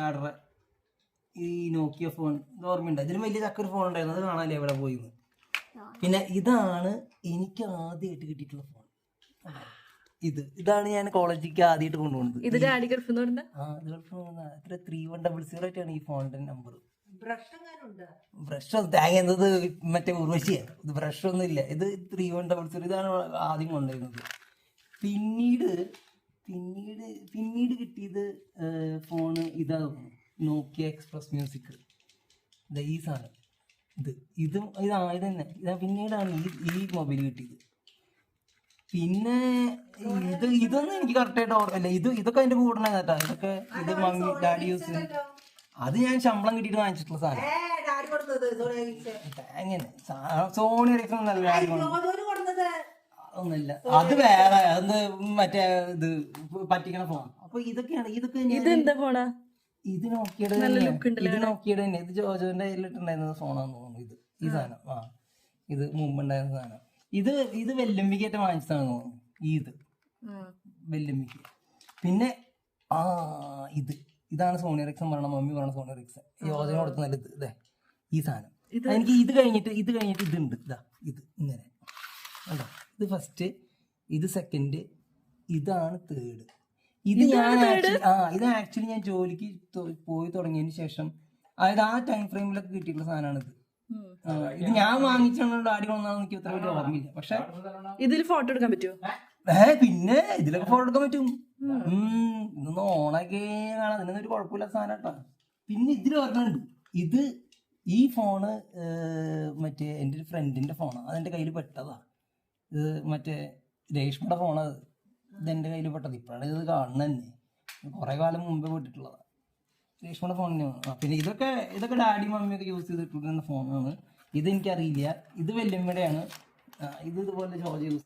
ആഡറെ ഈ നോക്കിയ ഫോൺ ഓർമ്മയുണ്ട്. ഇതിലും വലിയ ചക്കൊരു ഫോൺ ഉണ്ടായിരുന്നു, അത് കാണാല്ലേ എവിടെ പോയിന്ന്. പിന്നെ ഇതാണ് എനിക്ക് ആദ്യമായിട്ട് കിട്ടിയിട്ടുള്ള ഫോൺ. ഇതാണ് ഞാൻ കോളേജിലേക്ക് ആദ്യമായിട്ട് കൊണ്ടുപോകുന്നത്. ഇത് ഡാഡി ഗൾഫിൽ നിന്ന് എത്ര 3100 ആയിട്ടാണ് ഈ ഫോണിന്റെ നമ്പർ. ബ്രഷ് തേങ്ങുന്നത് മറ്റേ ഉർവശിയാണ്. ഇത് ബ്രഷ് ഒന്നും ഇല്ല. ഇത് 3100 ഇതാണ് ആദ്യം കൊണ്ടുവരുന്നത്. പിന്നീട് കിട്ടിയത് ഫോണ് ഇതാ നോക്കിയ എക്സ്പ്രസ് മ്യൂസിക്. ഈ സാധനം ഇത് തന്നെ പിന്നീടാണ് ഈ മൊബൈൽ കിട്ടിയത്. പിന്നെ ഇതൊന്നും എനിക്ക് കറക്റ്റായിട്ട് ഓർമ്മയില്ല. ഇതൊക്കെ അതിന്റെ കൂടെ കേട്ടാ. ഇതൊക്കെ ഇത് മമ്മി ഡാഡി യൂസ് ചെയ്ത് അത് ഞാൻ ശമ്പളം കിട്ടിയിട്ട് വാങ്ങിച്ചിട്ടുള്ള സാധനം. എങ്ങനെ സോണി എറിക്ഷൻ നല്ല ഒന്നുമില്ല, അത് വേറെ. അത് മറ്റേ ഇത് പറ്റിക്കണ ഫോൺ. അപ്പൊ ഇതൊക്കെ ഇത് നോക്കിയത് തന്നെ. ഇത് ജോജോന്റെ കയ്യിലിട്ടുണ്ടായിരുന്ന ഫോണാന്ന് തോന്നുന്നു. ഈ സാധനം ഇത് മുമ്പുണ്ടായിരുന്ന സാധനം. ഇത് വെല്ലുമ്പിക്കേറ്റ വാങ്ങിച്ചതാണെന്ന് തോന്നുന്നു. ഇത് വെല്ലുമ്പിക്ക്. പിന്നെ ഇതാണ് സോണി എറിക്സൺ പറയണ, മമ്മി പറയണ സോണി എറിക്സൺ. യോജന കൊടുക്കുന്ന ഇതേ ഈ സാധനം. എനിക്ക് ഇത് കഴിഞ്ഞിട്ട് ഇതുണ്ട്. ഇത് ഇങ്ങനെ കണ്ടോ. ഇത് ഫസ്റ്റ്, ഇത് സെക്കൻഡ്, ഇതാണ് തേർഡ്. ഇത് ആക്ച്വലി ഞാൻ ജോലിക്ക് പോയി തുടങ്ങിയതിന് ശേഷം, അതായത് ആ ടൈം ഫ്രെയിമിലൊക്കെ കിട്ടിയിട്ടുള്ള സാധനമാണ് ഇത്. ഇത് ഞാൻ വാങ്ങിച്ചുള്ള ഡാഡി കൊണ്ടാന്ന് എനിക്ക് അത്ര വലിയ ഓർമ്മയില്ല. പക്ഷെ ഇതിൽ ഫോട്ടോ എടുക്കാൻ പറ്റുമോ? പിന്നെ ഇതിലൊക്കെ ഫോട്ടോ എടുക്കാൻ പറ്റും. ഇതൊന്ന് ഓണാക്കി കാണാം. ഇതിനൊന്നും ഒരു കുഴപ്പമില്ലാത്ത സാധനം കേട്ടോ. പിന്നെ ഇതിൽ പറഞ്ഞിട്ടുണ്ട്, ഈ ഫോണ് മറ്റേ എൻ്റെ ഒരു ഫ്രണ്ടിന്റെ ഫോണാണ്. അതെന്റെ കയ്യിൽ പെട്ടതാ. ഇത് മറ്റേ രേഷ്മയുടെ ഫോണത്. ഇതെന്റെ കയ്യിൽ പെട്ടത്. ഇപ്പോഴാണ് ഇത് കാണുന്നത് തന്നെ. കുറെ കാലം മുമ്പേ പെട്ടിട്ടുള്ളതാണ്. രേഷ്മയുടെ ഫോണിനാണ്. പിന്നെ ഇതൊക്കെ ഡാഡി മമ്മിയൊക്കെ യൂസ് ചെയ്തിട്ടുള്ള ഫോണാണ്. ഇതെനിക്കറിയില്ല. ഇത് വല്യമ്മയുടെയാണ്. ഇതുപോലെ ജോർജ് യൂസ്